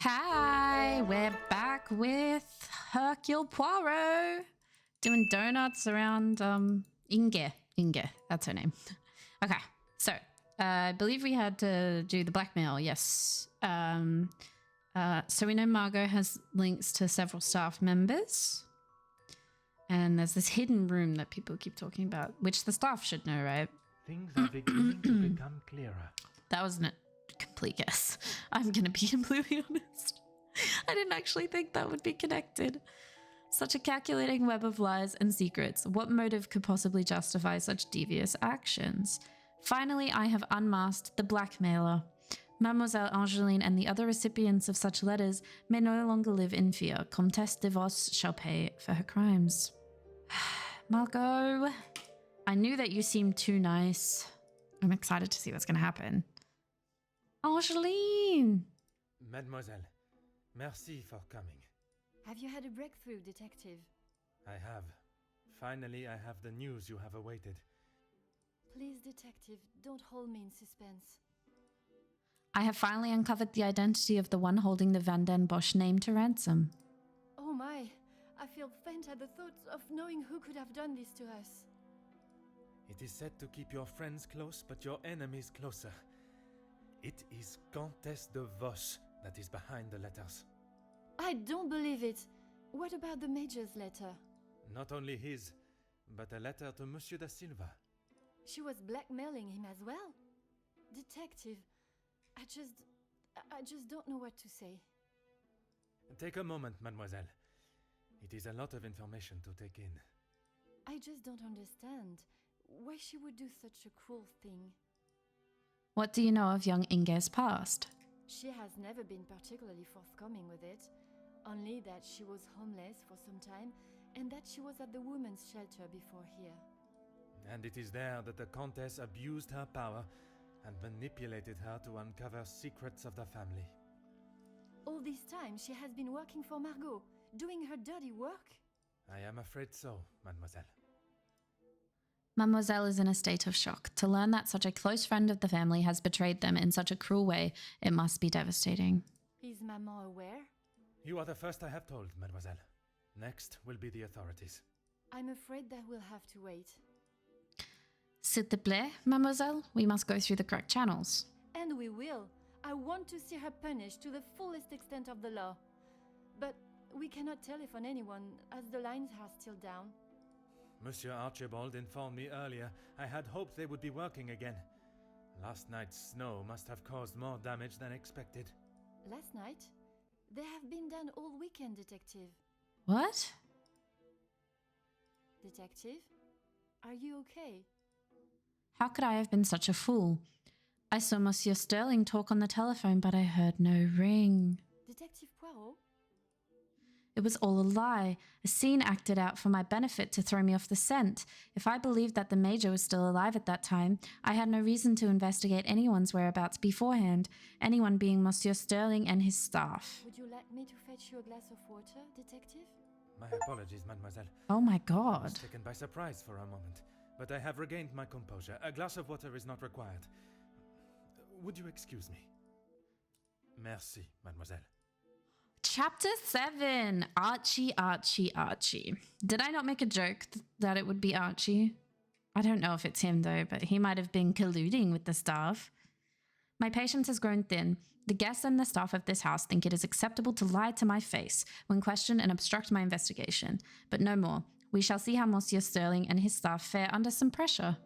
Hi, we're back with Hercule Poirot doing donuts around Inge. Inge, that's her name. Okay, so I believe we had to do the blackmail, yes. So we know Margot has links to several staff members. And there's this hidden room that people keep talking about, which the staff should know, right? Things are beginning to become clearer. That wasn't a complete guess. I'm going to be completely honest. I didn't actually think that would be connected. Such a calculating web of lies and secrets. What motive could possibly justify such devious actions? Finally, I have unmasked the blackmailer. Mademoiselle Angeline and the other recipients of such letters may no longer live in fear. Comtesse de Vos shall pay for her crimes. Margot, I knew that you seemed too nice. I'm excited to see what's going to happen. Angeline! Mademoiselle, merci for coming. Have you had a breakthrough, detective? I have. Finally, I have the news you have awaited. Please, detective, don't hold me in suspense. I have finally uncovered the identity of the one holding the Van den Bosch name to ransom. Oh my, I feel faint at the thought of knowing who could have done this to us. It is said to keep your friends close, but your enemies closer. It is Comtesse de Vos that is behind the letters. I don't believe it. What about the Major's letter? Not only his, but a letter to Monsieur da Silva. She was blackmailing him as well? Detective, I just don't know what to say. Take a moment, mademoiselle. It is a lot of information to take in. I just don't understand why she would do such a cruel thing. What do you know of young Inge's past? She has never been particularly forthcoming with it, only that she was homeless for some time and that she was at the women's shelter before here. And it is there that the Comtesse abused her power and manipulated her to uncover secrets of the family. All this time she has been working for Margot, doing her dirty work? I am afraid so, mademoiselle. Mademoiselle is in a state of shock. To learn that such a close friend of the family has betrayed them in such a cruel way, it must be devastating. Is Maman aware? You are the first I have told, mademoiselle. Next will be the authorities. I'm afraid that we'll have to wait. S'il te plaît, mademoiselle, we must go through the correct channels. And we will. I want to see her punished to the fullest extent of the law. But we cannot telephone anyone, as the lines are still down. Monsieur Archibald informed me earlier. I had hoped they would be working again. Last night's snow must have caused more damage than expected. Last night? They have been done all weekend, detective. What? Detective? Are you okay? How could I have been such a fool? I saw Monsieur Sterling talk on the telephone, but I heard no ring. Detective Poirot? It was all a lie, a scene acted out for my benefit to throw me off the scent. If I believed that the Major was still alive at that time, I had no reason to investigate anyone's whereabouts beforehand, anyone being Monsieur Sterling and his staff. Would you like me to fetch you a glass of water, detective? My apologies, mademoiselle. Oh my I God. was taken by surprise for a moment, but I have regained my composure. A glass of water is not required. Would you excuse me? Merci, mademoiselle. Chapter 7. Archie, Archie, Archie. Did I not make a joke that it would be Archie? I don't know if it's him though, but he might have been colluding with the staff. My patience has grown thin. The guests and the staff of this house think it is acceptable to lie to my face when questioned and obstruct my investigation. But no more. We shall see how Monsieur Sterling and his staff fare under some pressure.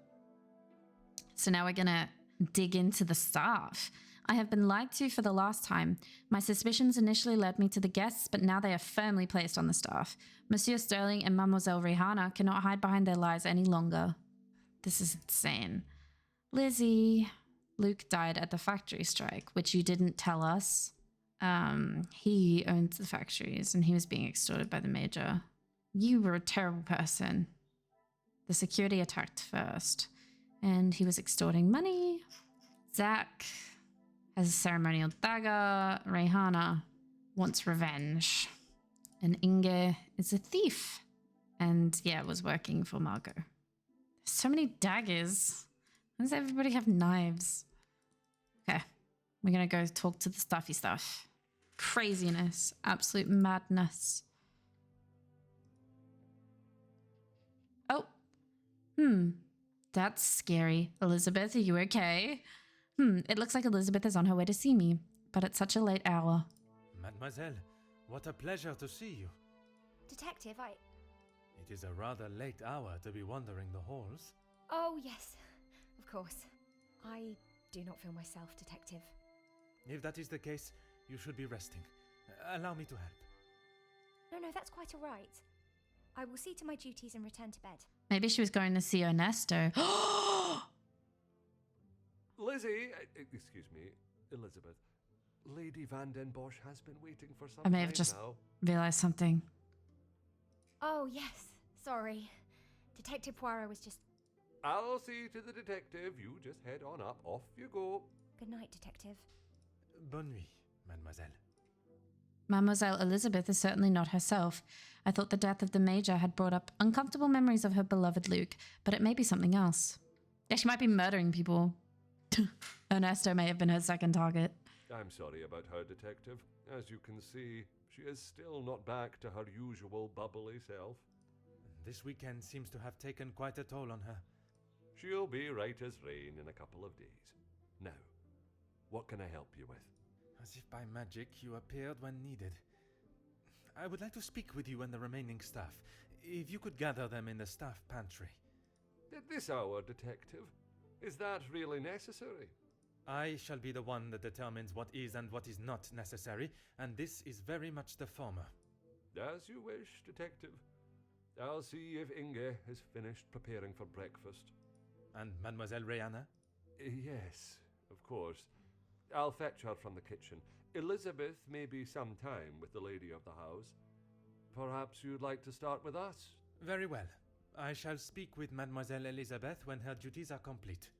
So now we're gonna dig into the staff. I have been lied to for the last time. My suspicions initially led me to the guests, but now they are firmly placed on the staff. Monsieur Sterling and Mademoiselle Rihanna cannot hide behind their lies any longer. This is insane. Lizzie. Luke died at the factory strike, which you didn't tell us. He owns the factories and he was being extorted by the Major. You were a terrible person. The security attacked first, and he was extorting money. Zach has a ceremonial dagger. Rihanna wants revenge. And Inge is a thief. And yeah, was working for Margot. There's so many daggers. Why does everybody have knives? Okay, we're gonna go talk to the stuffy stuff. craziness, absolute madness. Oh, that's scary. Elizabeth, are you okay? It looks like Elizabeth is on her way to see me, but at such a late hour. Mademoiselle, what a pleasure to see you. Detective, It is a rather late hour to be wandering the halls. Oh, yes, of course. I do not feel myself, Detective. If that is the case, you should be resting. Allow me to help. No, that's quite all right. I will see to my duties and return to bed. Maybe she was going to see Ernesto. Lizzie, excuse me, Elizabeth. Lady Van Den Bosch has been waiting for some I may time have just now. realized something. Oh, yes, sorry. Detective Poirot was just... I'll see to the detective. You just head on up. Off you go. Good night, Detective. Bonne nuit, mademoiselle. Mademoiselle Elizabeth is certainly not herself. I thought the death of the Major had brought up uncomfortable memories of her beloved Luke, but it may be something else. Yeah, she might be murdering people. Ernesto may have been her second target. I'm sorry about her, Detective. As you can see, she is still not back to her usual bubbly self. This weekend seems to have taken quite a toll on her. She'll be right as rain in a couple of days. Now, what can I help you with? As if by magic you appeared when needed. I would like to speak with you and the remaining staff. If you could gather them in the staff pantry. At this hour, Detective? Is that really necessary? I shall be the one that determines what is and what is not necessary, and this is very much the former. As you wish, Detective. I'll see if Inge has finished preparing for breakfast. And Mademoiselle Rihanna? Yes, of course. I'll fetch her from the kitchen. Elizabeth may be some time with the lady of the house. Perhaps you'd like to start with us? Very well. I shall speak with Mademoiselle Elizabeth when her duties are complete.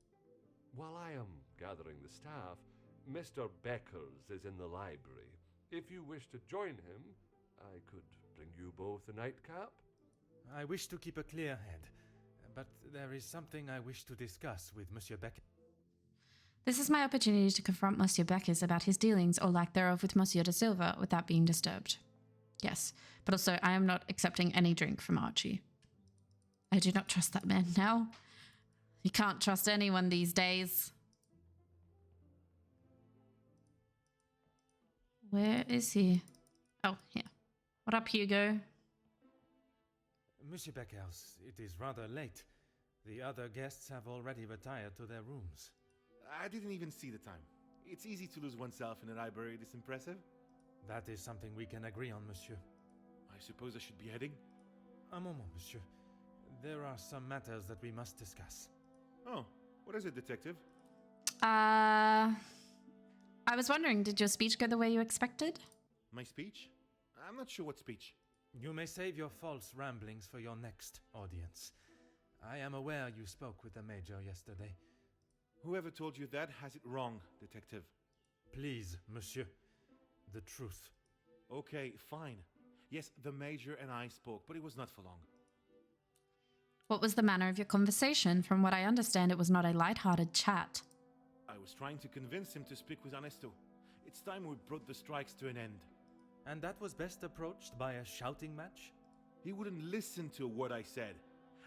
While I am gathering the staff, Mr. Beckers is in the library. If you wish to join him, I could bring you both a nightcap. I wish to keep a clear head, but there is something I wish to discuss with Monsieur Becker. This is my opportunity to confront Monsieur Beckers about his dealings or lack thereof with Monsieur de Silva without being disturbed. Yes, but also I am not accepting any drink from Archie. I do not trust that man now. You can't trust anyone these days. Where is he? Oh, here. What up, Hugo? Monsieur Beckers, it is rather late. The other guests have already retired to their rooms. I didn't even see the time. It's easy to lose oneself in a library this impressive. That is something we can agree on, monsieur. I suppose I should be heading? Un moment, monsieur. There are some matters that we must discuss. Oh, what is it, Detective? I was wondering, did your speech go the way you expected? My speech? I'm not sure what speech. You may save your false ramblings for your next audience. I am aware you spoke with the Major yesterday. Whoever told you that has it wrong, Detective. Please, monsieur. The truth. Okay, fine. Yes, the Major and I spoke, but it was not for long. What was the manner of your conversation? From what I understand, it was not a light-hearted chat. I was trying to convince him to speak with Ernesto. It's time we brought the strikes to an end. And that was best approached by a shouting match? He wouldn't listen to a word I said.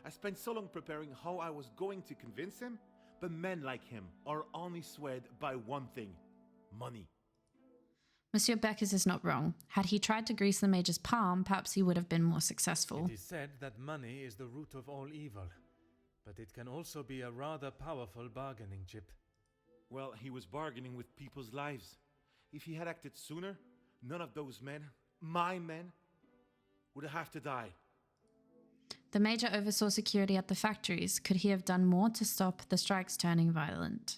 I spent so long preparing how I was going to convince him, but men like him are only swayed by one thing: money. Monsieur Beckers is not wrong. Had he tried to grease the Major's palm, perhaps he would have been more successful. It is said that money is the root of all evil, but it can also be a rather powerful bargaining chip. Well, he was bargaining with people's lives. If he had acted sooner, none of those men, my men, would have to die. The Major oversaw security at the factories. Could he have done more to stop the strikes turning violent?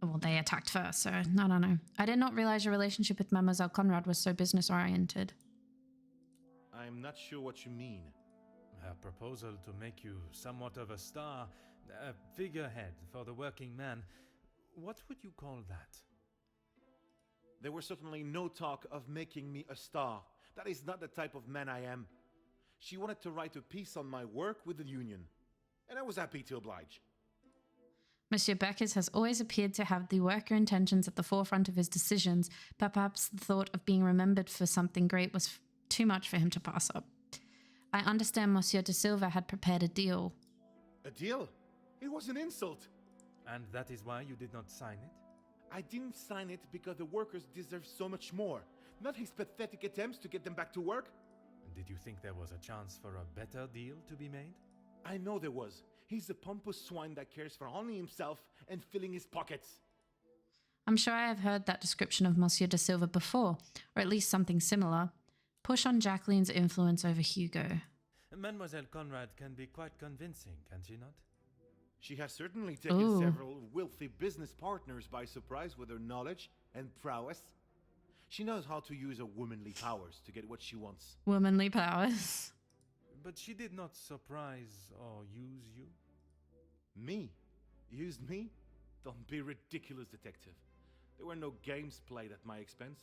Well, they attacked first, so I don't know. I did not realize your relationship with Mademoiselle Conrad was so business-oriented. I'm not sure what you mean. Her proposal to make you somewhat of a star, a figurehead for the working man, what would you call that? There was certainly no talk of making me a star. That is not the type of man I am. She wanted to write a piece on my work with the union, and I was happy to oblige. Monsieur Beckers has always appeared to have the worker intentions at the forefront of his decisions, but perhaps the thought of being remembered for something great was too much for him to pass up. I understand Monsieur de Silva had prepared a deal. A deal? It was an insult. And that is why you did not sign it? I didn't sign it because the workers deserve so much more, not his pathetic attempts to get them back to work. Did you think there was a chance for a better deal to be made? I know there was. He's a pompous swine that cares for only himself and filling his pockets. I'm sure I have heard that description of Monsieur de Silva before, or at least something similar. Push on Jacqueline's influence over Hugo. Mademoiselle Conrad can be quite convincing, can she not? She has certainly taken several wealthy business partners by surprise with her knowledge and prowess. She knows how to use her womanly powers to get what she wants. Womanly powers. But she did not surprise or use you? Me? Use me? Don't be ridiculous, detective. There were no games played at my expense.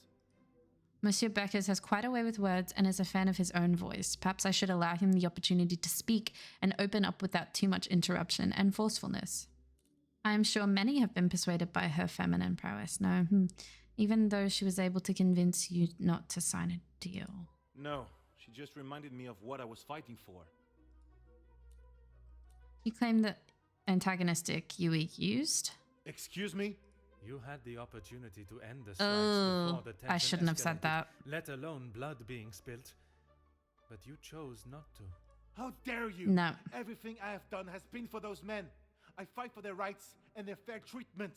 Monsieur Beckers has quite a way with words and is a fan of his own voice. Perhaps I should allow him the opportunity to speak and open up without too much interruption and forcefulness. I am sure many have been persuaded by her feminine prowess. No, even though she was able to convince you not to sign a deal. No, she just reminded me of what I was fighting for. You claim that antagonistic you were used? Excuse me? You had the opportunity to end the strikes before the tension I shouldn't have said escalated, that. let alone blood being spilt. But you chose not to. How dare you? No. Everything I have done has been for those men. I fight for their rights and their fair treatment.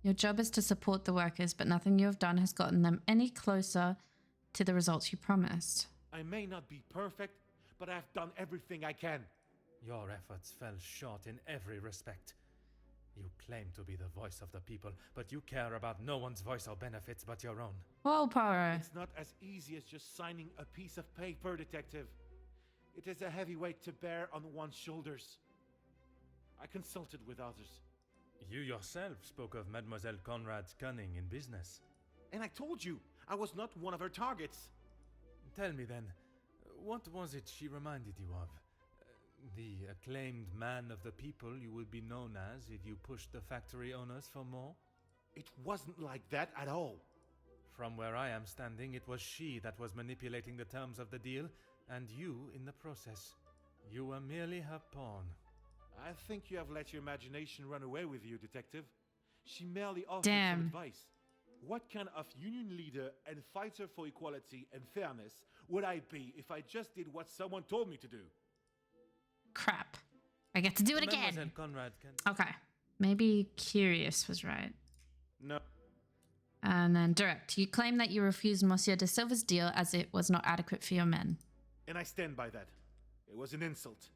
Your job is to support the workers, but nothing you have done has gotten them any closer to the results you promised. I may not be perfect, but I have done everything I can. Your efforts fell short in every respect. You claim to be the voice of the people, but you care about no one's voice or benefits but your own. Whoa, Poirot. It's not as easy as just signing a piece of paper, detective. It is a heavy weight to bear on one's shoulders. I consulted with others. You yourself spoke of Mademoiselle Conrad's cunning in business. And I told you, I was not one of her targets. Tell me then, what was it she reminded you of? The acclaimed man of the people you would be known as if you pushed the factory owners for more? It wasn't like that at all. From where I am standing, it was she that was manipulating the terms of the deal, and you in the process. You were merely her pawn. I think you have let your imagination run away with you, detective. She merely offered Damn. some advice. What kind of union leader and fighter for equality and fairness would I be if I just did what someone told me to do? Crap. I get to do it again. Mademoiselle Conrad can... Okay. Maybe curious was right. No. And then direct. You claim that you refused Monsieur de Silva's deal as it was not adequate for your men. And I stand by that. It was an insult.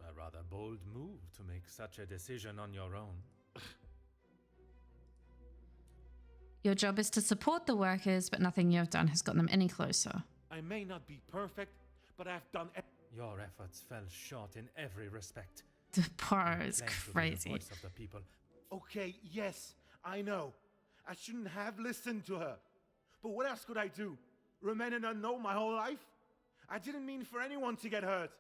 A rather bold move to make such a decision on your own. Your job is to support the workers, but nothing you have done has gotten them any closer. I may not be perfect, but I've done Your efforts fell short in every respect. The Poirot is You claim to be the crazy. voice of the people. Okay, yes, I know. I shouldn't have listened to her. But what else could I do? Remain an unknown my whole life? I didn't mean for anyone to get hurt.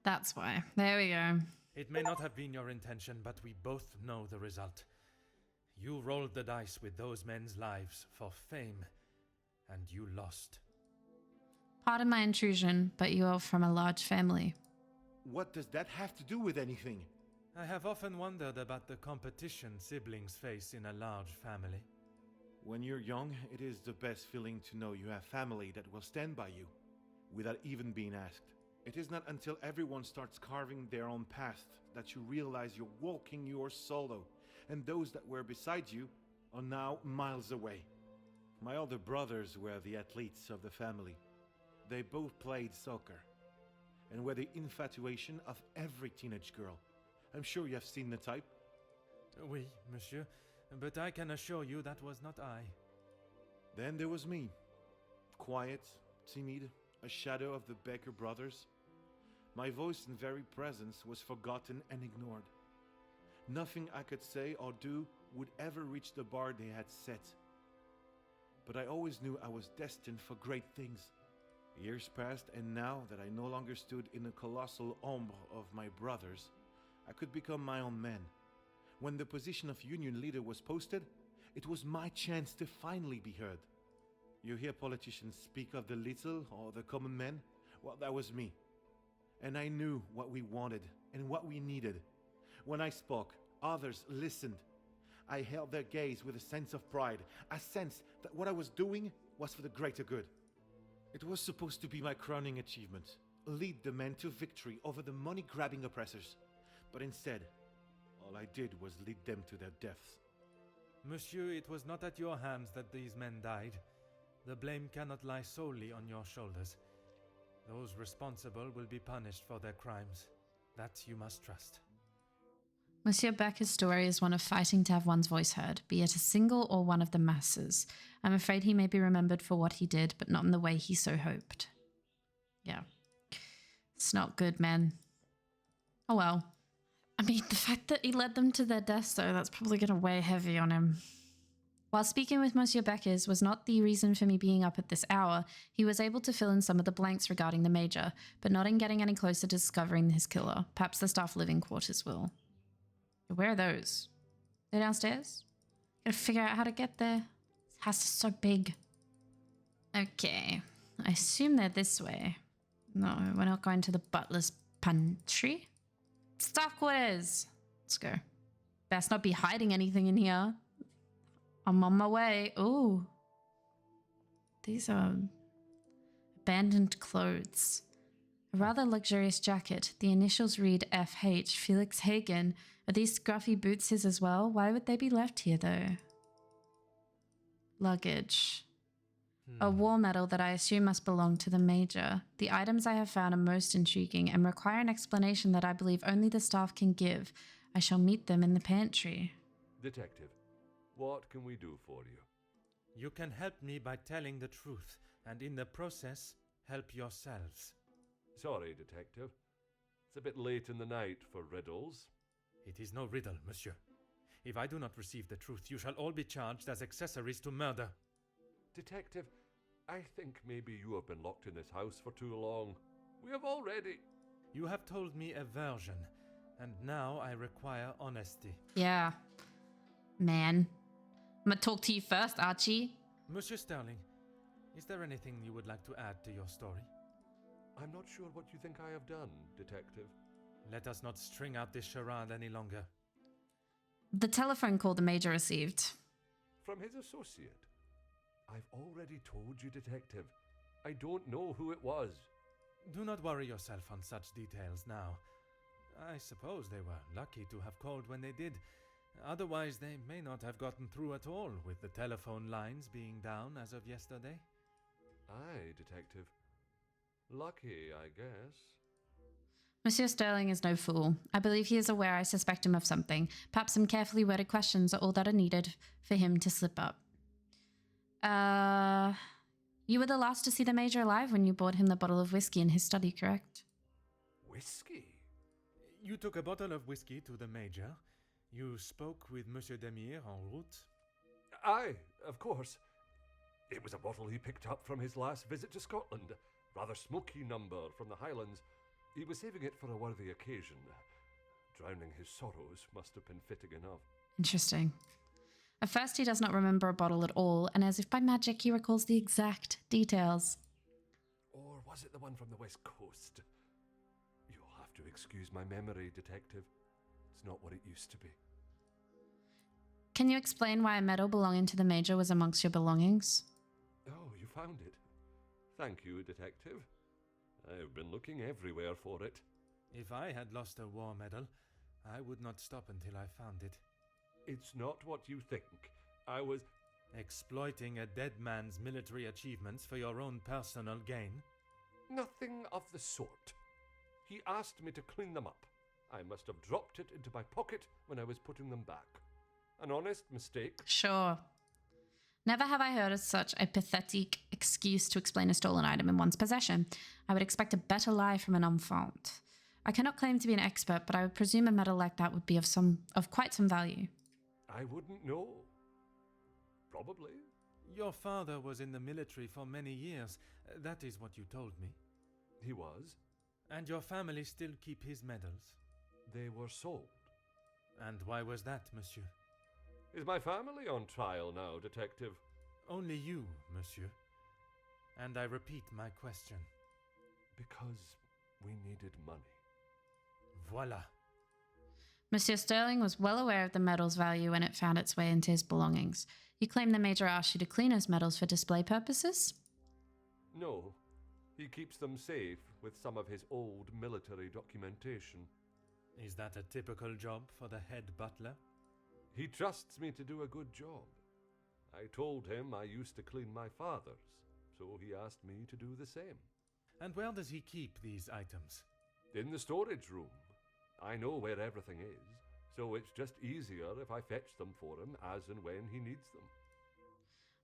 That's why. There we go. It may not have been your intention, but we both know the result. You rolled the dice with those men's lives for fame, and you lost. Pardon my intrusion, but you are from a large family. What does that have to do with anything? I have often wondered about the competition siblings face in a large family. When you're young, it is the best feeling to know you have family that will stand by you, without even being asked. It is not until everyone starts carving their own path that you realize you're walking yours solo, and those that were beside you are now miles away. My older brothers were the athletes of the family. They both played soccer, and were the infatuation of every teenage girl. I'm sure you have seen the type. Oui, monsieur, but I can assure you that was not I. Then there was me. Quiet, timid, a shadow of the Baker brothers. My voice and very presence was forgotten and ignored. Nothing I could say or do would ever reach the bar they had set. But I always knew I was destined for great things. Years passed, and now that I no longer stood in the colossal ombre of my brothers, I could become my own man. When the position of union leader was posted, it was my chance to finally be heard. You hear politicians speak of the little or the common man? Well, that was me. And I knew what we wanted and what we needed. When I spoke, others listened. I held their gaze with a sense of pride, a sense that what I was doing was for the greater good. It was supposed to be my crowning achievement, lead the men to victory over the money-grabbing oppressors. But instead, all I did was lead them to their deaths. Monsieur, it was not at your hands that these men died. The blame cannot lie solely on your shoulders. Those responsible will be punished for their crimes. That you must trust. Monsieur Becker's story is one of fighting to have one's voice heard, be it a single or one of the masses. I'm afraid he may be remembered for what he did, but not in the way he so hoped. Yeah. It's not good, man. Oh well. I mean, the fact that he led them to their deaths, though, that's probably going to weigh heavy on him. While speaking with Monsieur Beckers was not the reason for me being up at this hour, he was able to fill in some of the blanks regarding the Major, but not in getting any closer to discovering his killer. Perhaps the staff living quarters will. Where are those? They're downstairs? Gotta figure out how to get there. This house is so big. Okay. I assume they're this way. No, we're not going to the butler's pantry. Staff quarters. Let's go. Best not be hiding anything in here. I'm on my way. Ooh. These are abandoned clothes. A rather luxurious jacket. The initials read FH, Felix Hagen. Are these scruffy boots his as well? Why would they be left here, though? Luggage. A war medal that I assume must belong to the Major. The items I have found are most intriguing and require an explanation that I believe only the staff can give. I shall meet them in the pantry. Detective, what can we do for you? You can help me by telling the truth, and in the process, help yourselves. Sorry, Detective. It's a bit late in the night for riddles. It is no riddle, monsieur. If I do not receive the truth, you shall all be charged as accessories to murder. Detective, I think maybe you have been locked in this house for too long. We have already... You have told me a version, and now I require honesty. Yeah. Man. I'm gonna talk to you first, Archie. Monsieur Sterling, is there anything you would like to add to your story? I'm not sure what you think I have done, Detective. Let us not string out this charade any longer. The telephone call the Major received. From his associate. I've already told you, Detective. I don't know who it was. Do not worry yourself on such details now. I suppose they were lucky to have called when they did. Otherwise, they may not have gotten through at all, with the telephone lines being down as of yesterday. Aye, Detective. Lucky, I guess. Monsieur Sterling is no fool. I believe he is aware I suspect him of something. Perhaps some carefully worded questions are all that are needed for him to slip up. You were the last to see the Major alive when you bought him the bottle of whiskey in his study, correct? Whiskey? You took a bottle of whiskey to the Major. You spoke with Monsieur Demire en route. Aye, of course. It was a bottle he picked up from his last visit to Scotland. Rather smoky number from the Highlands. He was saving it for a worthy occasion. Drowning his sorrows must have been fitting enough. Interesting. At first, he does not remember a bottle at all, and as if by magic, he recalls the exact details. Or was it the one from the West Coast? You'll have to excuse my memory, Detective. It's not what it used to be. Can you explain why a medal belonging to the Major was amongst your belongings? Oh, you found it. Thank you, Detective. I've been looking everywhere for it. If I had lost a war medal, I would not stop until I found it. It's not what you think. I was... Exploiting a dead man's military achievements for your own personal gain? Nothing of the sort. He asked me to clean them up. I must have dropped it into my pocket when I was putting them back. An honest mistake. Sure. Never have I heard of such a pathetic excuse to explain a stolen item in one's possession. I would expect a better lie from an enfant. I cannot claim to be an expert, but I would presume a medal like that would be of quite some value. I wouldn't know. Probably. Your father was in the military for many years. That is what you told me. He was. And your family still keep his medals? They were sold. And why was that, monsieur? Is my family on trial now, Detective? Only you, monsieur. And I repeat my question. Because we needed money. Voila. Monsieur Sterling was well aware of the medal's value when it found its way into his belongings. You claim the Major asked you to clean his medals for display purposes? No. He keeps them safe with some of his old military documentation. Is that a typical job for the head butler? He trusts me to do a good job. I told him I used to clean my father's, so he asked me to do the same. And where does he keep these items? In the storage room. I know where everything is, so it's just easier if I fetch them for him as and when he needs them.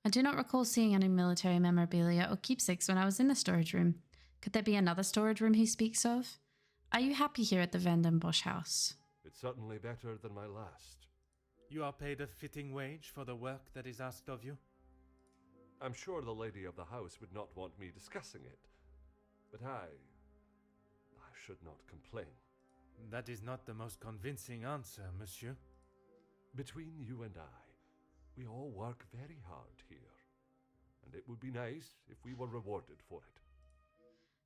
I do not recall seeing any military memorabilia or keepsakes when I was in the storage room. Could there be another storage room he speaks of? Are you happy here at the Vandenbosch house? It's certainly better than my last. You are paid a fitting wage for the work that is asked of you? I'm sure the lady of the house would not want me discussing it, but I should not complain. That is not the most convincing answer, monsieur. Between you and I, we all work very hard here, and it would be nice if we were rewarded for it.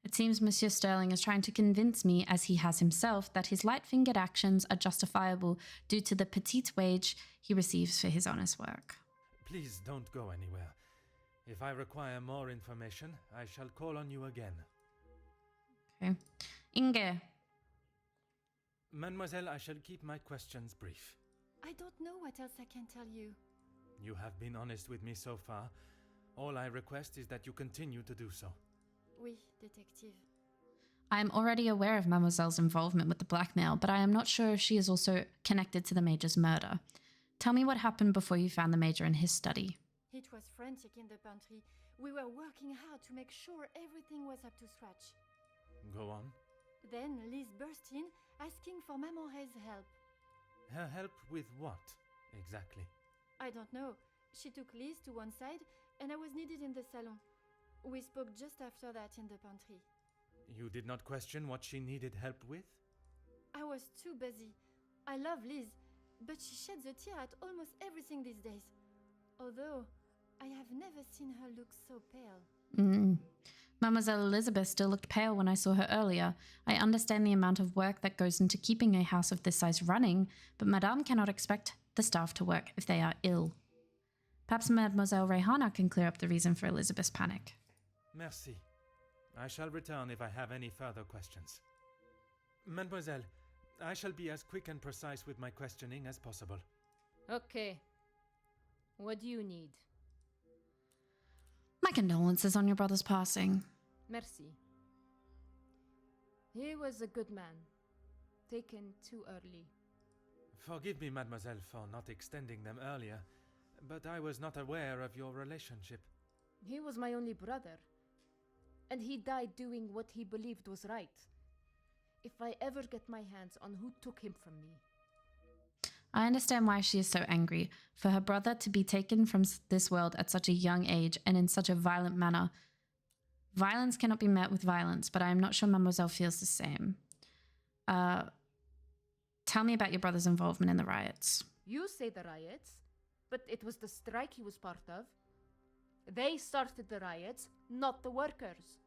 It seems Monsieur Sterling is trying to convince me, as he has himself, that his light-fingered actions are justifiable due to the petite wage he receives for his honest work. Please don't go anywhere. If I require more information, I shall call on you again. Okay. Inge. Mademoiselle, I shall keep my questions brief. I don't know what else I can tell you. You have been honest with me so far. All I request is that you continue to do so. Oui, detective. I am already aware of Mademoiselle's involvement with the blackmail, but I am not sure if she is also connected to the Major's murder. Tell me what happened before you found the Major in his study. It was frantic in the pantry. We were working hard to make sure everything was up to scratch. Go on. Then Liz burst in, asking for Mamore's help. Her help with what, exactly? I don't know. She took Liz to one side, and I was needed in the salon. We spoke just after that in the pantry. You did not question what she needed help with? I was too busy. I love Liz, but she sheds a tear at almost everything these days. Although, I have never seen her look so pale. Mademoiselle Elizabeth still looked pale when I saw her earlier. I understand the amount of work that goes into keeping a house of this size running, but Madame cannot expect the staff to work if they are ill. Perhaps Mademoiselle Rehana can clear up the reason for Elizabeth's panic. Merci. I shall return if I have any further questions. Mademoiselle, I shall be as quick and precise with my questioning as possible. Okay. What do you need? My condolences on your brother's passing. Merci. He was a good man. Taken too early. Forgive me, mademoiselle, for not extending them earlier, but I was not aware of your relationship. He was my only brother. And he died doing what he believed was right. If I ever get my hands on who took him from me. I understand why she is so angry. For her brother to be taken from this world at such a young age and in such a violent manner. Violence cannot be met with violence, but I am not sure Mademoiselle feels the same. Tell me about your brother's involvement in the riots. You say the riots, but it was the strike he was part of. They started the riots, not the workers.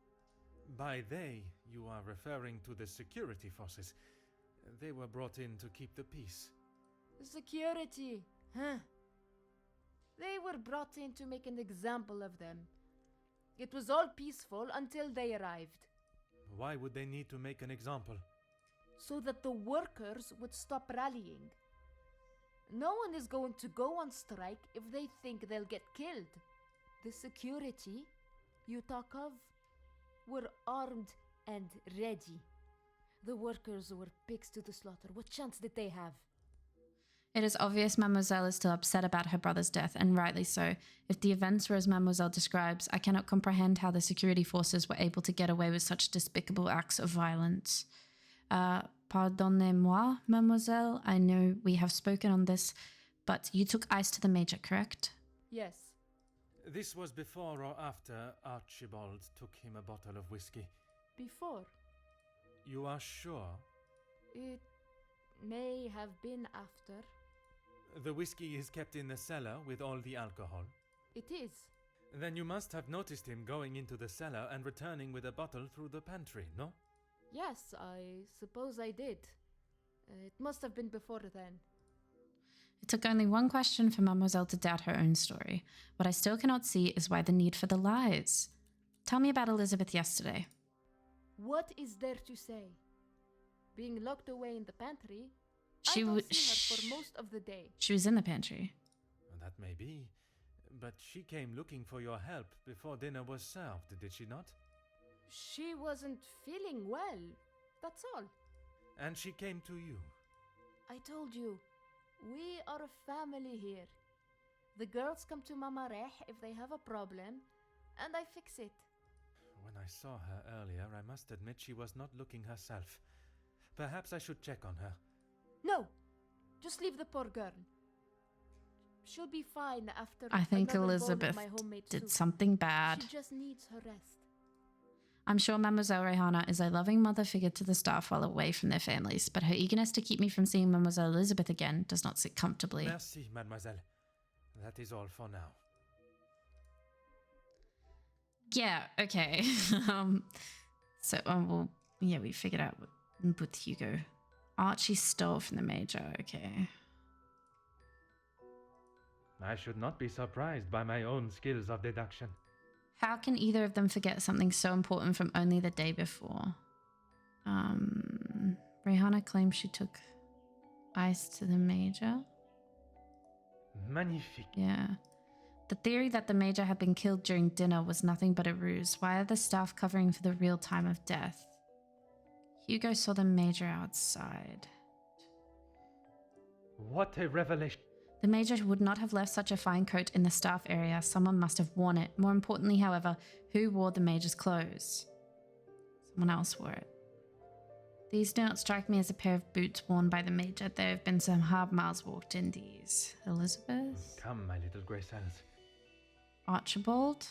By they, you are referring to the security forces. They were brought in to keep the peace. Security, huh? They were brought in to make an example of them. It was all peaceful until they arrived. Why would they need to make an example? So that the workers would stop rallying. No one is going to go on strike if they think they'll get killed. The security you talk of were armed and ready. The workers were pigs to the slaughter. What chance did they have? It is obvious Mademoiselle is still upset about her brother's death, and rightly so. If the events were as Mademoiselle describes, I cannot comprehend how the security forces were able to get away with such despicable acts of violence. Pardonnez-moi, Mademoiselle. I know we have spoken on this, but you took ice to the Major, correct? Yes. This was before or after Archibald took him a bottle of whiskey. Before. You are sure? It may have been after. The whiskey is kept in the cellar with all the alcohol. It is. Then you must have noticed him going into the cellar and returning with a bottle through the pantry, no? Yes, I suppose I did. It must have been before then. It took only one question for Mademoiselle to doubt her own story. What I still cannot see is why the need for the lies. Tell me about Elizabeth yesterday. What is there to say? Being locked away in the pantry, She I w- don't see her for most of the day. She was in the pantry. That may be. But she came looking for your help before dinner was served, did she not? She wasn't feeling well, that's all. And she came to you. I told you, we are a family here. The girls come to Mama Reh if they have a problem, and I fix it. When I saw her earlier, I must admit she was not looking herself. Perhaps I should check on her. No, just leave the poor girl. She'll be fine after I think another bowl of Elizabeth my homemade did soup. something bad. She just needs her rest. I'm sure Mademoiselle Rehana is a loving mother figure to the staff while away from their families, but her eagerness to keep me from seeing Mademoiselle Elizabeth again does not sit comfortably. Merci, mademoiselle. That is all for now. Yeah, okay. We figured out with Hugo. Archie stole from the Major, okay. I should not be surprised by my own skills of deduction. How can either of them forget something so important from only the day before? Rehana claims she took ice to the Major. Magnifique. Yeah. The theory that the Major had been killed during dinner was nothing but a ruse. Why are the staff covering for the real time of death? Hugo saw the Major outside. What a revelation. The Major would not have left such a fine coat in the staff area. Someone must have worn it. More importantly, however, who wore the Major's clothes? Someone else wore it. These do not strike me as a pair of boots worn by the Major. There have been some hard miles walked in these. Elizabeth? Come, my little grey cells. Archibald?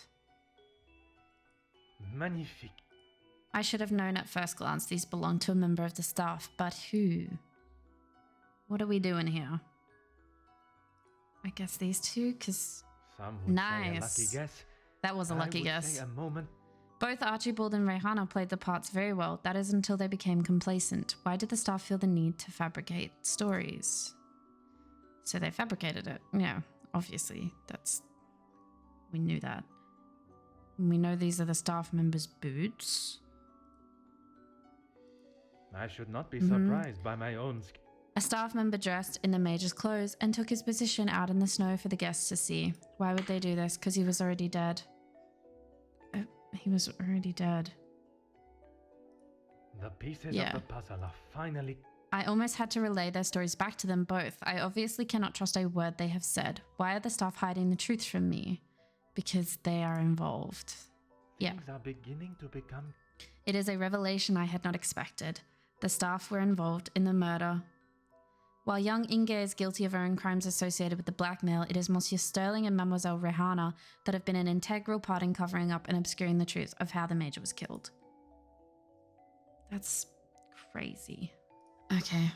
Magnifique. I should have known at first glance these belonged to a member of the staff, but who? What are we doing here? I guess these two, because Some would say a nice. lucky guess. That was a lucky I would guess. say a moment. Both Archibald and Rehana played the parts very well. That is until they became complacent. Why did the staff feel the need to fabricate stories? So they fabricated it. Yeah, obviously. We knew that. We know these are the staff members' boots. I should not be surprised by my own skill. A staff member dressed in the Major's clothes and took his position out in the snow for the guests to see. Why would they do this? Because he was already dead. He was already dead. The pieces Yeah. of the puzzle are finally... I almost had to relay their stories back to them both. I obviously cannot trust a word they have said. Why are the staff hiding the truth from me? Because they are involved. Yeah. Things are beginning to become... It is a revelation I had not expected. The staff were involved in the murder. While young Inge is guilty of her own crimes associated with the blackmail, it is Monsieur Sterling and Mademoiselle Rehana that have been an integral part in covering up and obscuring the truth of how the Major was killed. That's crazy. Okay.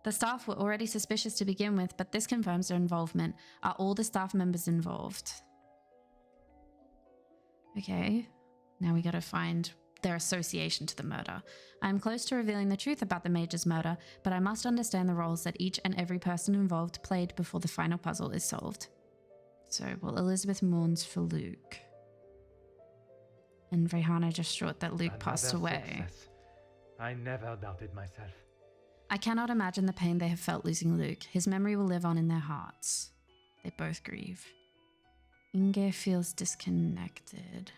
The staff were already suspicious to begin with, but this confirms their involvement. Are all the staff members involved? Okay. Now we gotta find their association to the murder. I am close to revealing the truth about the Major's murder, but I must understand the roles that each and every person involved played before the final puzzle is solved. So, Elizabeth mourns for Luke. And Rehana distraught that Luke passed Another away. success. I never doubted myself. I cannot imagine the pain they have felt losing Luke. His memory will live on in their hearts. They both grieve. Inge feels disconnected.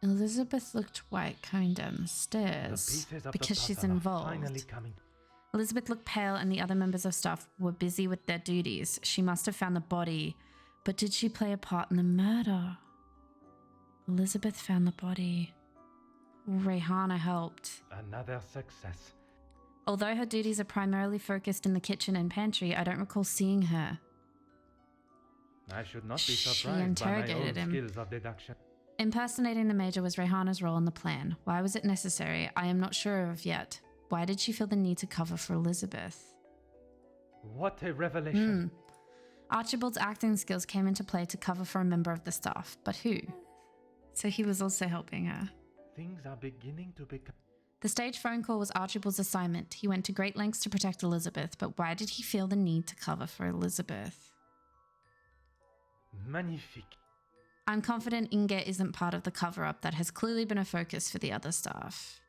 Elizabeth looked white coming down the The stairs pieces of because the she's puzzle are involved. finally coming. Elizabeth looked pale and the other members of staff were busy with their duties. She must have found the body, but did she play a part in the murder? Elizabeth found the body. Rehana helped. Another success. Although her duties are primarily focused in the kitchen and pantry, I don't recall seeing her. I should not be She surprised by my own interrogated him. skills of deduction. Impersonating the Major was Rehana's role in the plan. Why was it necessary? I am not sure of yet. Why did she feel the need to cover for Elizabeth? What a revelation. Archibald's acting skills came into play to cover for a member of the staff, but who? So he was also helping her. Things are beginning to become... The stage phone call was Archibald's assignment. He went to great lengths to protect Elizabeth, but why did he feel the need to cover for Elizabeth? Magnifique. I'm confident Inge isn't part of the cover-up that has clearly been a focus for the other staff.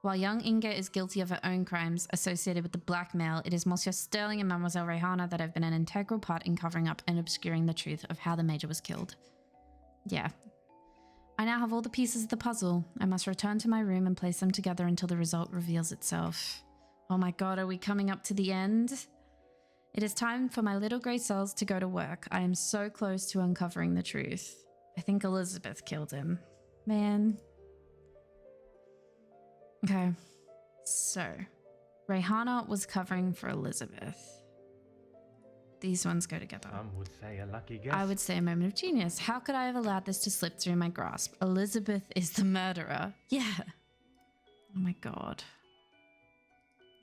While young Inge is guilty of her own crimes associated with the blackmail, it is Monsieur Sterling and Mademoiselle Rehana that have been an integral part in covering up and obscuring the truth of how the Major was killed. Yeah. I now have all the pieces of the puzzle. I must return to my room and place them together until the result reveals itself. Oh my god, are we coming up to the end? It is time for my little grey cells to go to work. I am so close to uncovering the truth. I think Elizabeth killed him. Man. Okay. So, Rehana was covering for Elizabeth. These ones go together. Some would say a lucky guess. I would say a moment of genius. How could I have allowed this to slip through my grasp? Elizabeth is the murderer. Yeah. Oh my god.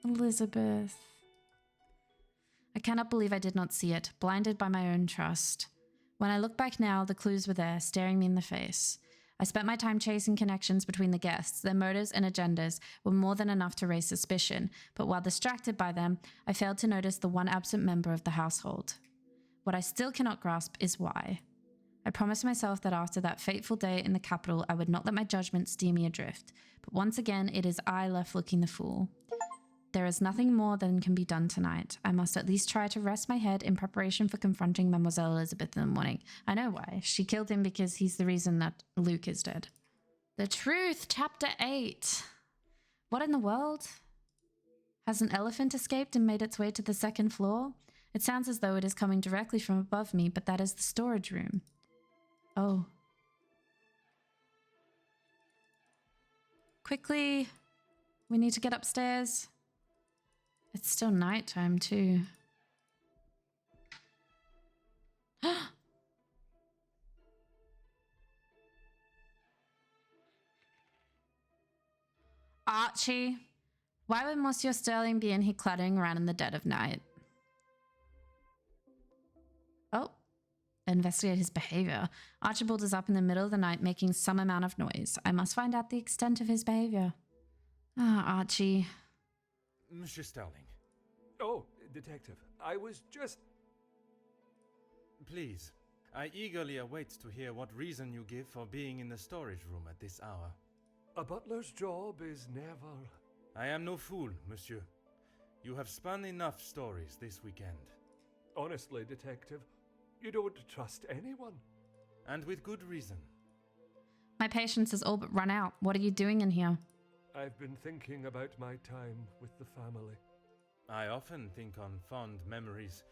Elizabeth. I cannot believe I did not see it, blinded by my own trust. When I look back now, the clues were there, staring me in the face. I spent my time chasing connections between the guests. Their motives and agendas were more than enough to raise suspicion, but while distracted by them, I failed to notice the one absent member of the household. What I still cannot grasp is why. I promised myself that after that fateful day in the capital, I would not let my judgment steer me adrift, but once again, it is I left looking the fool. There is nothing more than can be done tonight. I must at least try to rest my head in preparation for confronting Mademoiselle Elizabeth in the morning. I know why. She killed him because he's the reason that Luke is dead. The Truth, Chapter 8. What in the world? Has an elephant escaped and made its way to the second floor? It sounds as though it is coming directly from above me, but that is the storage room. Oh. Quickly. We need to get upstairs. It's still nighttime too. Archie, why would Monsieur Sterling be in here cluttering around in the dead of night? Oh, investigate his behavior. Archibald is up in the middle of the night making some amount of noise. I must find out the extent of his behavior. Ah, Archie. Monsieur Sterling. Oh, Detective, I was just... Please, I eagerly await to hear what reason you give for being in the storage room at this hour. A butler's job is never... I am no fool, monsieur. You have spun enough stories this weekend. Honestly, Detective, you don't trust anyone. And with good reason. My patience is all but run out. What are you doing in here? I've been thinking about my time with the family. I often think on fond memories,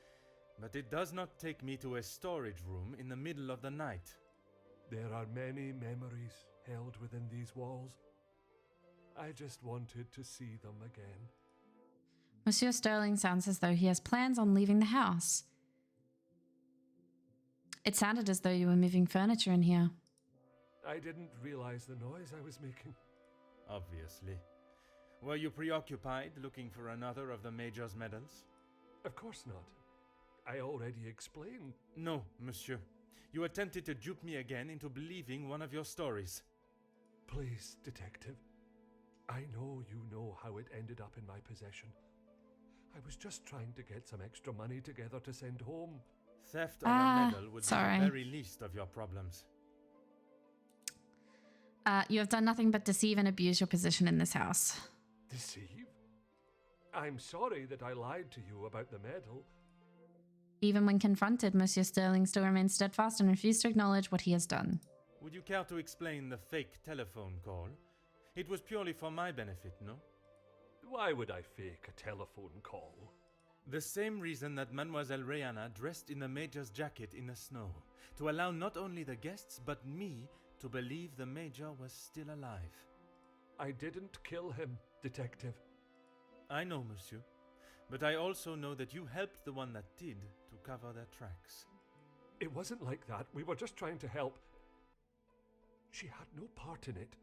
but it does not take me to a storage room in the middle of the night. There are many memories held within these walls. I just wanted to see them again. Monsieur Sterling sounds as though he has plans on leaving the house. It sounded as though you were moving furniture in here. I didn't realize the noise I was making. Obviously. Were you preoccupied looking for another of the Major's medals? Of course not. I already explained. No, monsieur. You attempted to dupe me again into believing one of your stories. Please, Detective. I know you know how it ended up in my possession. I was just trying to get some extra money together to send home. Theft of a medal would sorry. be the very least of your problems. You have done nothing but deceive and abuse your position in this house. Deceive? I'm sorry that I lied to you about the medal. Even when confronted, Monsieur Sterling still remains steadfast and refused to acknowledge what he has done. Would you care to explain the fake telephone call? It was purely for my benefit, no? Why would I fake a telephone call? The same reason that Mademoiselle Rehana dressed in the Major's jacket in the snow, to allow not only the guests but me to believe the Major was still alive. I didn't kill him, Detective. I know, monsieur, but I also know that you helped the one that did to cover their tracks. It wasn't like that. We were just trying to help. She had no part in it.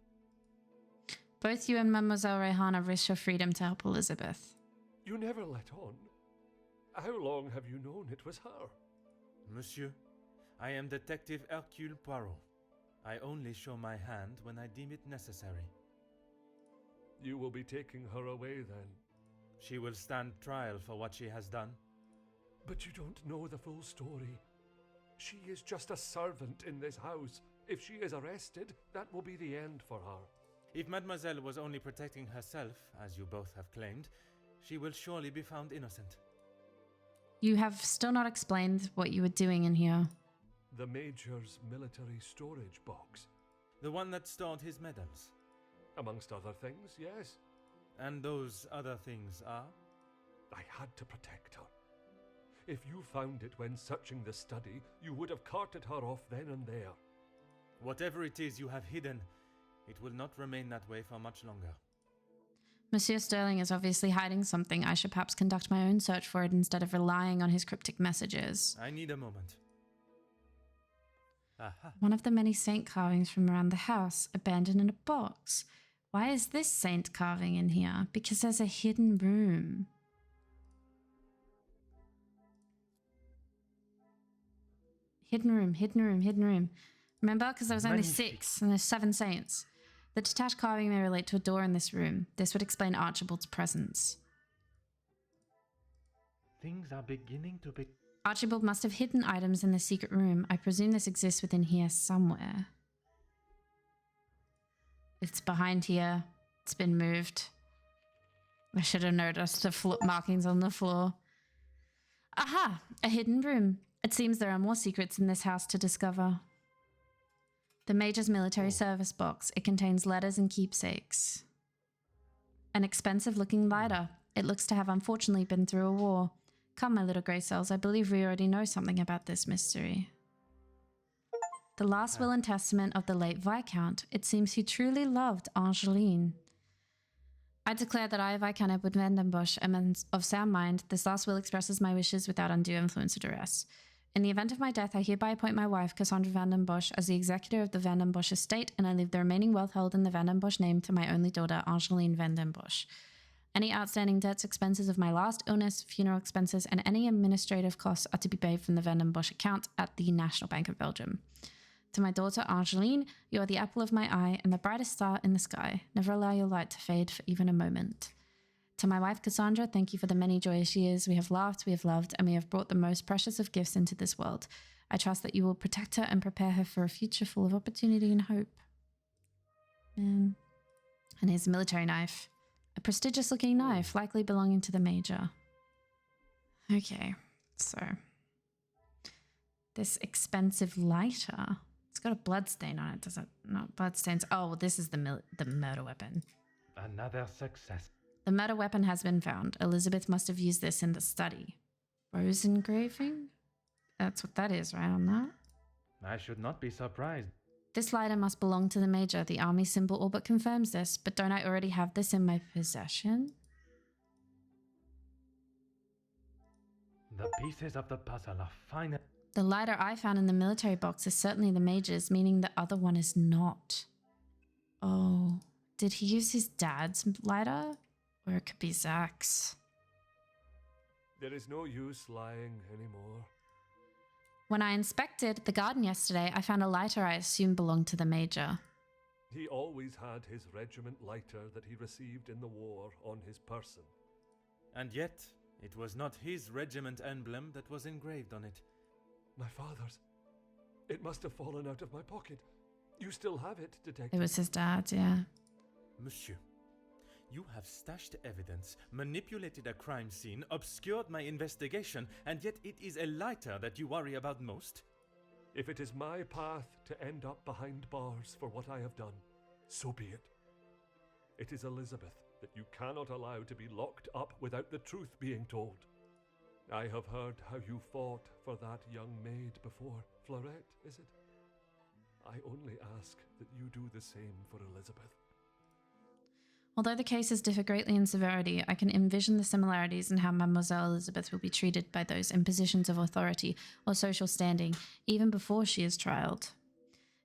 Both you and Mademoiselle Rehana risk your freedom to help Elizabeth. You never let on. How long have you known it was her? Monsieur, I am Detective Hercule Poirot. I only show my hand when I deem it necessary. You will be taking her away then. She will stand trial for what she has done. But you don't know the full story. She is just a servant in this house. If she is arrested, that will be the end for her. If Mademoiselle was only protecting herself, as you both have claimed, she will surely be found innocent. You have still not explained what you were doing in here. The Major's military storage box. The one that stored his medals. Amongst other things, yes. And those other things are? I had to protect her. If you found it when searching the study, you would have carted her off then and there. Whatever it is you have hidden, it will not remain that way for much longer. Monsieur Sterling is obviously hiding something. I should perhaps conduct my own search for it instead of relying on his cryptic messages. I need a moment. Aha. One of the many saint carvings from around the house, abandoned in a box. Why is this saint carving in here? Because there's a hidden room. Hidden room, hidden room, hidden room. Remember? Because there was only Magnifique. 6 and there's 7 saints. The detached carving may relate to a door in this room. This would explain Archibald's presence. Things are beginning to be... Archibald must have hidden items in the secret room. I presume this exists within here somewhere. It's behind here. It's been moved. I should have noticed the markings on the floor. Aha! A hidden room. It seems there are more secrets in this house to discover. The Major's military service box. It contains letters and keepsakes. An expensive-looking lighter. It looks to have unfortunately been through a war. Come, my little grey cells, I believe we already know something about this mystery. The last will and testament of the late Viscount. It seems he truly loved Angeline. I declare that I, Viscount Edward Vandenbosch, am of sound mind. This last will expresses my wishes without undue influence or duress. In the event of my death, I hereby appoint my wife, Cassandra Vandenbosch, as the executor of the Vandenbosch estate, and I leave the remaining wealth held in the Vandenbosch name to my only daughter, Angeline Vandenbosch. Any outstanding debts, expenses of my last illness, funeral expenses, and any administrative costs are to be paid from the Vandenbosch account at the National Bank of Belgium. To my daughter, Angeline, you are the apple of my eye and the brightest star in the sky. Never allow your light to fade for even a moment. To my wife, Cassandra, thank you for the many joyous years. We have laughed, we have loved, and we have brought the most precious of gifts into this world. I trust that you will protect her and prepare her for a future full of opportunity and hope. And here's a military knife. A prestigious-looking knife, likely belonging to the Major. Okay, so... this expensive lighter... It's got a bloodstain on it, does it? Not bloodstains. Oh, well, this is the murder weapon. Another success. The murder weapon has been found. Elizabeth must have used this in the study. Rose engraving? That's what that is, right on that? I should not be surprised. This lighter must belong to the Major. The army symbol all but confirms this, but don't I already have this in my possession? The pieces of the puzzle are fine. The lighter I found in the military box is certainly the Major's, meaning the other one is not. Oh, did he use his dad's lighter? Or it could be Zach's. There is no use lying anymore. When I inspected the garden yesterday, I found a lighter I assume belonged to the Major. He always had his regiment lighter that he received in the war on his person. And yet, it was not his regiment emblem that was engraved on it. My father's. It must have fallen out of my pocket. You still have it, Detective. It was his dad's, yeah. Monsieur, you have stashed evidence, manipulated a crime scene, obscured my investigation, and yet it is a lighter that you worry about most? If it is my path to end up behind bars for what I have done, so be it. It is Elizabeth that you cannot allow to be locked up without the truth being told. I have heard how you fought for that young maid before. Fleurette, is it? I only ask that you do the same for Elizabeth. Although the cases differ greatly in severity, I can envision the similarities in how Mademoiselle Elizabeth will be treated by those in positions of authority or social standing, even before she is trialed.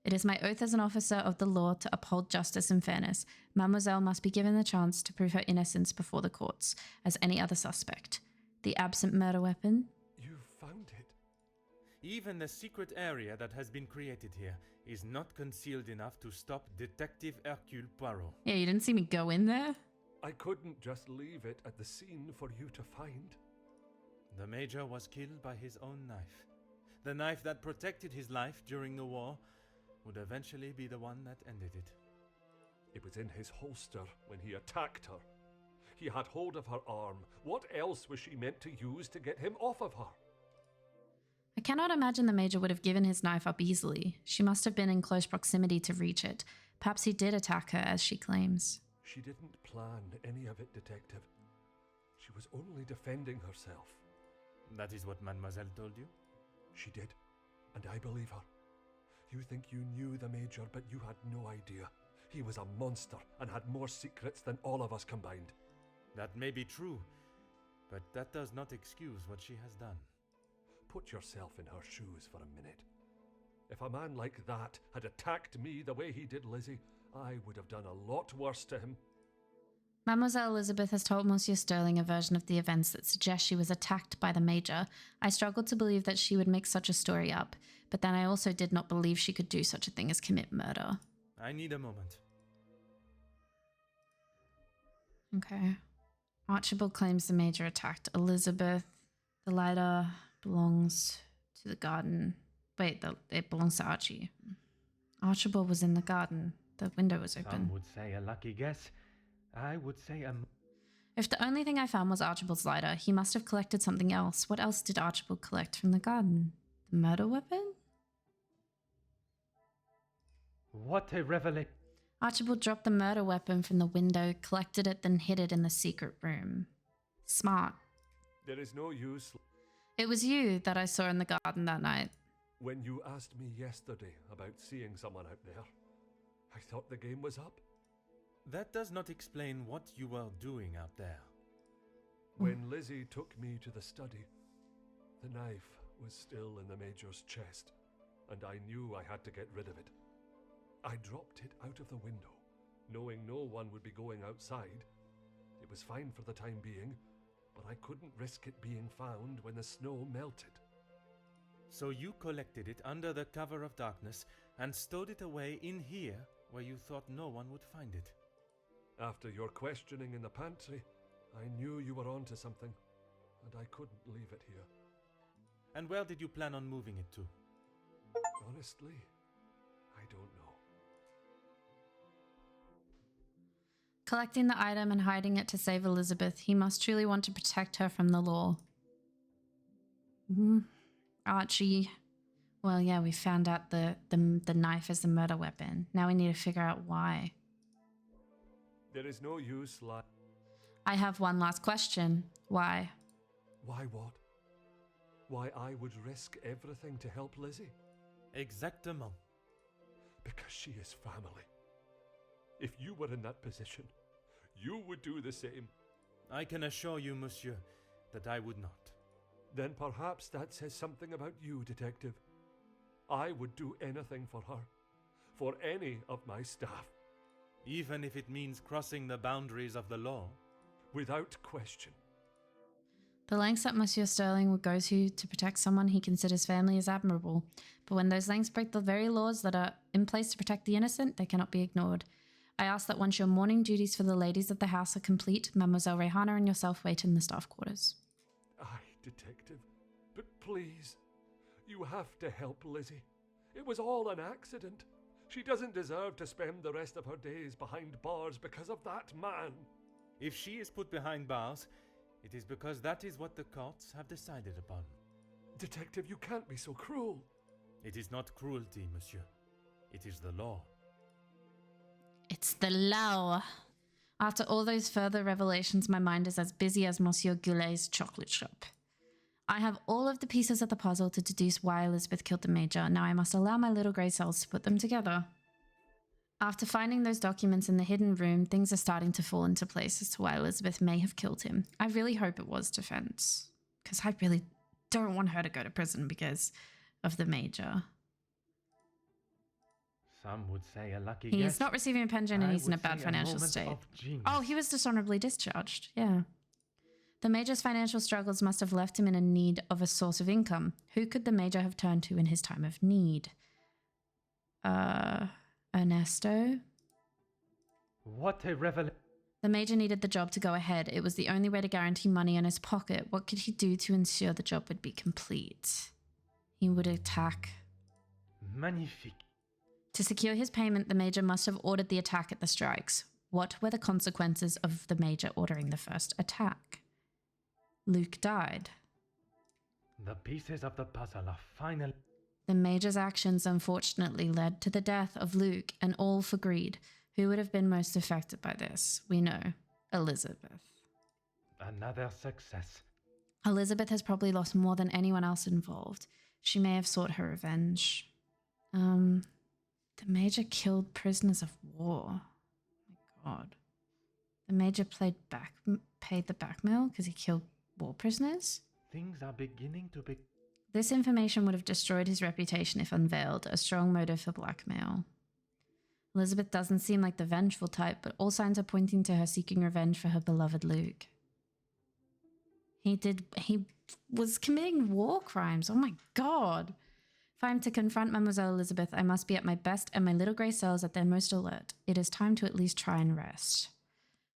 It is my oath as an officer of the law to uphold justice and fairness. Mademoiselle must be given the chance to prove her innocence before the courts, as any other suspect. The absent murder weapon? You found it. Even the secret area that has been created here is not concealed enough to stop Detective Hercule Poirot. Yeah, you didn't see me go in there? I couldn't just leave it at the scene for you to find. The Major was killed by his own knife. The knife that protected his life during the war would eventually be the one that ended it. It was in his holster when he attacked her. He had hold of her arm. What else was she meant to use to get him off of her? I cannot imagine the Major would have given his knife up easily. She must have been in close proximity to reach it. Perhaps he did attack her, as she claims. She didn't plan any of it, Detective. She was only defending herself. That is what Mademoiselle told you? She did, and I believe her. You think you knew the Major, but you had no idea. He was a monster and had more secrets than all of us combined. That may be true, but that does not excuse what she has done. Put yourself in her shoes for a minute. If a man like that had attacked me the way he did Lizzie, I would have done a lot worse to him. Mademoiselle Elizabeth has told Monsieur Sterling a version of the events that suggests she was attacked by the Major. I struggled to believe that she would make such a story up, but then I also did not believe she could do such a thing as commit murder. I need a moment. Okay. Archibald claims the Major attacked Elizabeth. The lighter belongs to the garden. Wait, it belongs to Archie. Archibald was in the garden. The window was open. Some would say a lucky guess. I would say If the only thing I found was Archibald's lighter, he must have collected something else. What else did Archibald collect from the garden? The murder weapon? What a revelation. Archibald dropped the murder weapon from the window, collected it, then hid it in the secret room. Smart. There is no use. It was you that I saw in the garden that night. When you asked me yesterday about seeing someone out there, I thought the game was up. That does not explain what you were doing out there. When Lizzie took me to the study, the knife was still in the Major's chest, and I knew I had to get rid of it. I dropped it out of the window, knowing no one would be going outside. It was fine for the time being, but I couldn't risk it being found when the snow melted. So you collected it under the cover of darkness and stowed it away in here where you thought no one would find it. After your questioning in the pantry, I knew you were onto something, and I couldn't leave it here. And where did you plan on moving it to? Honestly, I don't know. Collecting the item and hiding it to save Elizabeth, he must truly want to protect her from the law. Archie. Well, yeah, we found out the knife is the murder weapon. Now we need to figure out why. There is no use I have one last question. Why? Why what? Why I would risk everything to help Lizzie? Exactement. Because she is family. If you were in that position, you would do the same. I can assure you, monsieur, that I would not. Then perhaps that says something about you, Detective. I would do anything for her. For any of my staff. Even if it means crossing the boundaries of the law? Without question. The lengths that Monsieur Sterling would go to protect someone he considers family is admirable, but when those lengths break the very laws that are in place to protect the innocent, they cannot be ignored. I ask that once your morning duties for the ladies of the house are complete, Mademoiselle Rehana and yourself wait in the staff quarters. Aye, Detective, but please, you have to help Lizzie. It was all an accident. She doesn't deserve to spend the rest of her days behind bars because of that man. If she is put behind bars, it is because that is what the courts have decided upon. Detective, you can't be so cruel. It is not cruelty, monsieur. It is the law. It's the law. After all those further revelations, my mind is as busy as Monsieur Goulet's chocolate shop. I have all of the pieces of the puzzle to deduce why Elizabeth killed the Major. Now I must allow my little grey cells to put them together. After finding those documents in the hidden room, things are starting to fall into place as to why Elizabeth may have killed him. I really hope it was defense, because I really don't want her to go to prison because of the Major. Some would say a lucky He's guess. not receiving a pension and I he's in a would bad say financial moment state. of genius. Oh, he was dishonorably discharged. Yeah. The Major's financial struggles must have left him in a need of a source of income. Who could the Major have turned to in his time of need? Ernesto? What a revelation. The Major needed the job to go ahead. It was the only way to guarantee money in his pocket. What could he do to ensure the job would be complete? He would attack. Magnifique. To secure his payment, the Major must have ordered the attack at the strikes. What were the consequences of the Major ordering the first attack? Luke died. The pieces of the puzzle are final. The Major's actions unfortunately led to the death of Luke, and all for greed. Who would have been most affected by this? We know. Elizabeth. Another success. Elizabeth has probably lost more than anyone else involved. She may have sought her revenge. The Major killed prisoners of war. Oh my God. The Major paid the blackmail because he killed war prisoners? Things are beginning to be... This information would have destroyed his reputation if unveiled, a strong motive for blackmail. Elizabeth doesn't seem like the vengeful type, but all signs are pointing to her seeking revenge for her beloved Luke. He was committing war crimes. Oh my God. If I am to confront Mademoiselle Elizabeth, I must be at my best and my little grey cells at their most alert. It is time to at least try and rest.